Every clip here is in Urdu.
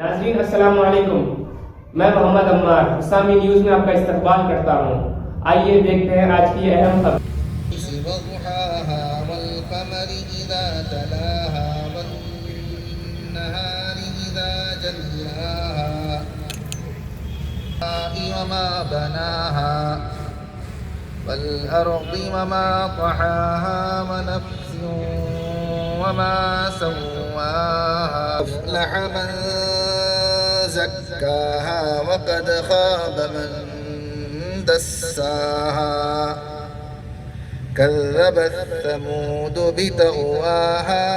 ناظرین السلام علیکم، میں محمد عمار اسلامی نیوز میں آپ کا استقبال کرتا ہوں۔ آئیے دیکھتے ہیں آج کی اہم خبر۔ وضحاها والقمر إذا تلاها والنهار إذا جلاها وما بناها والأرض وما طحاها ونفس وما سواها أفلح من زكاها وقد خاب من دساها كذبت ثمود بتقواها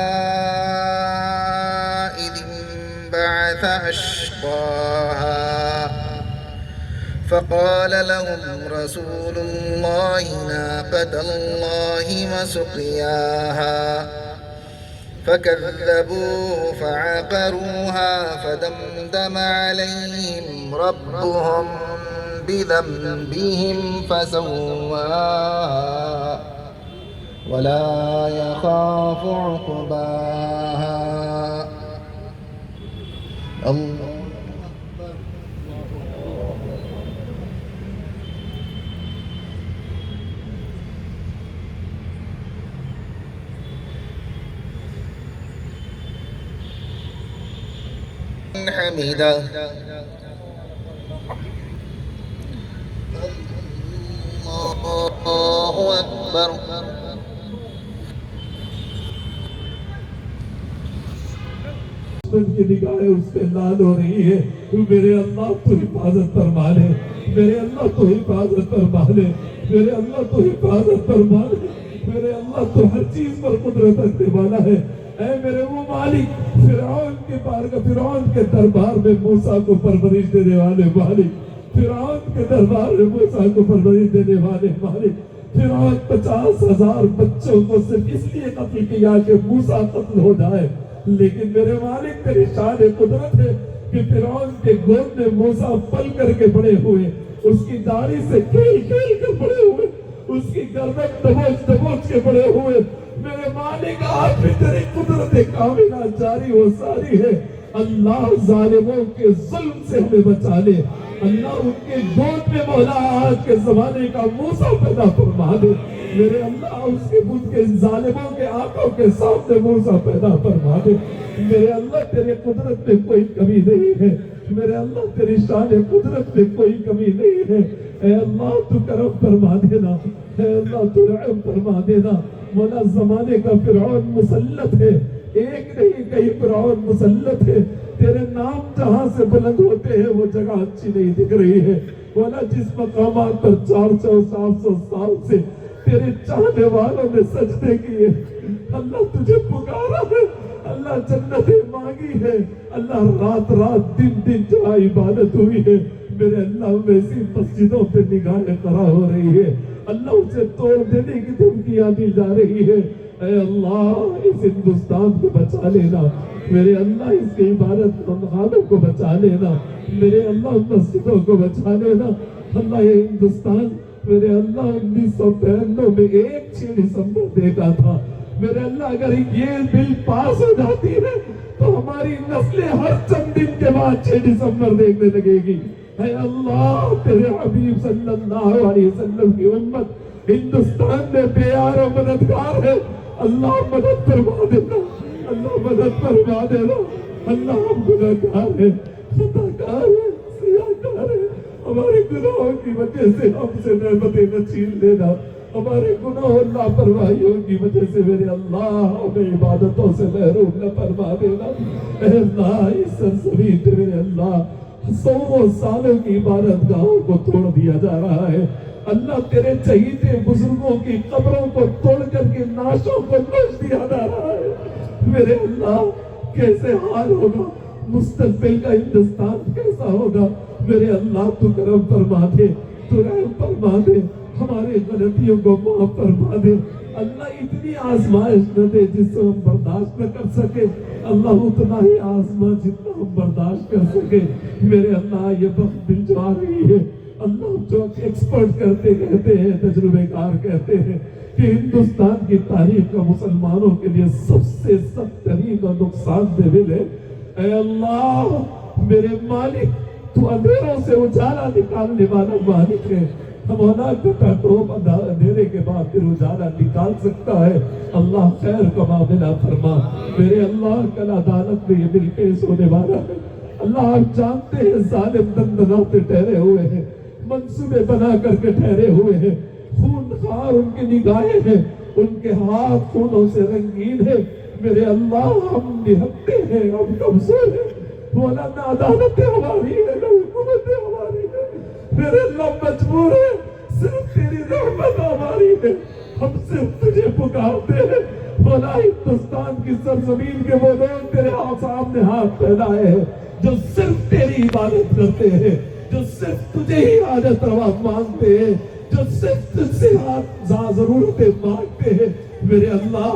إذ انبعث أشقاها فقال لهم رسول الله ناقة الله وسقياها فكذبوه فعقروها فدمدم عليهم ربهم بذنبهم فسواها ولا يخاف عقباها الله حميدا الله أكبر کی نگاہیں اس پہ لال ہو رہی ہے۔ میرے اللہ تو حفاظت فرما لے، میرے اللہ تو حفاظت فرما لے، میرے اللہ تو حفاظت فرما لے، میرے اللہ تو ہر چیز پر قدرت رکھنے والا ہے۔ اے میرے وہ مالک، فرعون کے فرعون کے دربار میں موسیٰ کو پرورش دینے والے مالک، فرعون کے دربار میں موسیٰ کو پرورش دینے والے مالک، فرعون 50,000 بچوں کو صرف اس لیے قتل کیا کہ موسیٰ قتل ہو جائے، لیکن میرے مالک تیری شان قدرت ہے کہ فرعون کے گود میں موسیٰ پل کر کے بڑے ہوئے، اس کی داڑھی سے کھیل کھیل کر بڑے ہوئے، اس کی گردن دبوچ دبوچ کے بڑے ہوئے۔ میرے مالک آج بھی تیری قدرت کاملہ جاری و ساری ہے۔ اللہ ظالموں کے ظلم سے ہمیں بچا لے، اللہ ان کے گود میں مولا آج کے زمانے کا موسیٰ پیدا فرما دے، میرے اللہ اس کے بدھ کے ظالموں کے آنکھوں کے سامنے موسیٰ پیدا فرما دے۔ میرے اللہ تیری قدرت میں کوئی کمی نہیں ہے، میرے اللہ تیری شان قدرت میں کوئی کمی نہیں ہے۔ اے اللہ تو کرم فرما دینا، اے اللہ تو رحم فرما دینا۔ مولا زمانے کا فرعون مسلط ہے، ایک نہیں کئی فرعون مسلط ہے، تیرے نام جہاں سے بلند ہوتے ہیں وہ جگہ اچھی نہیں دکھ رہی ہے۔ مولا جس مقامات پر 400-700 سال سے تیرے چاہنے والوں نے سجدے کیے، اللہ تجھے پکارا ہے، اللہ جنتیں مانگی ہے، اللہ رات رات دن دن جہاں عبادت ہوئی ہے، میرے اللہ ویسی مسجدوں پہ نگاہیں قرار ہو رہی ہے، اللہ اسے توڑ دینے کی دھمکیاں دی جا رہی ہے۔ اے اللہ اس ہندوستان کو بچا لینا، میرے اللہ اس کے عبادت خانوں کو بچا لینا، میرے اللہ مسجدوں کو بچا لینا۔ اللہ یہ ہندوستان میرے اللہ 1992 میں 6 دسمبر دیکھا تھا، میرے اللہ اگر یہ بل پاس ہو جاتی ہے تو ہماری نسلیں ہر چند دن کے بعد 6 دسمبر دیکھنے لگے گی۔ اے اللہ تیرے حبیب صلی اللہ علیہ وسلم کی امت ہندوستان میں بے یار و مددگار ہے، اللہ مدد فرما دینا، اللہ مدد فرما دینا۔ اللہ ہم گناہگار ہیں، خطاکار ہیں، سیاہکار ہیں، ہمارے گناہوں کی وجہ سے ہم سے نعمتیں نہ چھین لینا، ہمارے گناہ اور لاپرواہیوں کی وجہ سے میرے اللہ ہمیں عبادتوں سے محروم نہ فرما دینا۔ اے اللہ اس سرزمین پہ میرے اللہ 100 سالوں کی عبادت گاہوں کو توڑ دیا جا رہا ہے، اللہ تیرے چہیتے بزرگوں کی قبروں کو توڑ کر کے ناشوں کو نوچ دیا جا رہا ہے، میرے اللہ کیسے حال ہوگا، مستقبل کا ہندوستان کیسا ہوگا؟ میرے اللہ تو کرم فرما دے، تو رحم فرما دے، ہماری غلطیوں کو معاف فرما دے۔ اللہ اتنی آزمائش نہ دے جس سے ہم برداشت نہ کر سکے، اللہ اتنا ہی آزما جتنا ہم برداشت کر سکے۔ میرے اللہ یہ وقت دل جو آ رہی ہے، اللہ جو ایکسپرٹ کہتے ہیں، تجربے کار کہتے ہیں کہ ہندوستان کی تاریخ کا مسلمانوں کے لیے سب سے سخت ترین اور نقصان دہ بل ہے۔ اے اللہ میرے مالک تو اندھیروں سے اجالا نکالنے والا مالک ہے. مولا کٹا ٹوپ اندھیرے کے بعد پھر اجالا نکال سکتا ہے. اللہ خیر کا معاملہ فرما. میرے اللہ کل عدالت میں یہ بل پیش ہونے والا ہے. اللہ آپ جانتے ہیں ظالم دندناتے ٹھہرے ہوئے ہیں, منصوبے بنا کر کے ٹھہرے ہوئے ہیں, خون خار ان کی نگاہیں ہیں, ان کے ہاتھ خونوں سے رنگین ہے. میرے اللہ ہم نہتے ہیں, ہم کمزور ہیں. مولا نہ عدالت ہماری ہے نہ حکومت ہماری ہے. میرے اللہ مجبور ہے, صرف تیری رحمت ہماری ہے. ہم صرف تجھے پکارتے ہیں. مولا ہندوستان کی سرزمین کے وہ لوگ تیرے سامنے ہاتھ پھیلائے ہیں جو صرف تیری عبادت کرتے ہیں, جو صرف تجھے ہی حاجت روا مانگتے ہیں, جو صرف تجھ سے ضرورتیں مانگتے ہیں. میرے اللہ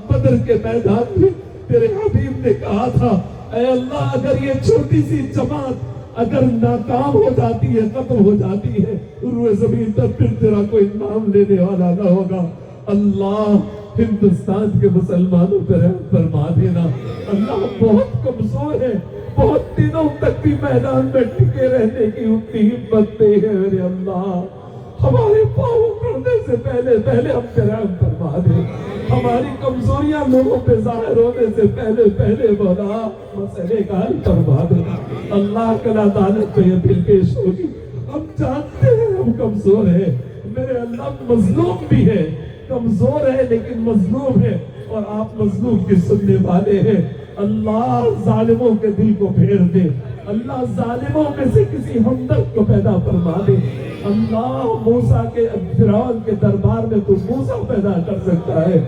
بدر کے میدان میں تیرے حبیب نے کہا تھا, اے اللہ اگر یہ چھوٹی سی جماعت اگر ناکام ہو جاتی ہے, ختم ہو جاتی ہے, روئے زمین پر پھر تیرا کوئی نام لینے والا نہ ہوگا. اللہ ہندوستان کے مسلمانوں پر رحم فرما دینا. اللہ بہت کمزور ہے, بہت دنوں تک بھی میدان میں ٹکے رہنے کی ان کی ہمت نہیں ہے. میرے اللہ ہمارے پاؤں پڑنے سے پہلے پہلے ہم پہ رحم فرما دے. ہماری کمزوریاں لوگوں پہ ظاہر ہونے سے پہلے پہلے مولا مسئلے کا حل فرما دے. اللہ کل عدالت پہ یہ بل پیش ہوگی. ہم جانتے ہیں ہم کمزور ہیں. میرے اللہ مظلوم بھی ہے, کمزور ہے لیکن مظلوم ہے, اور آپ مظلوم کی سننے والے ہیں. اللہ ظالموں کے دل کو پھیر دے. اللہ ظالموں میں سے کسی ہمدرد کو پیدا فرما دے. اللہ موسیٰ کے فرعون کے دربار میں تو موسیٰ پیدا کر سکتا ہے.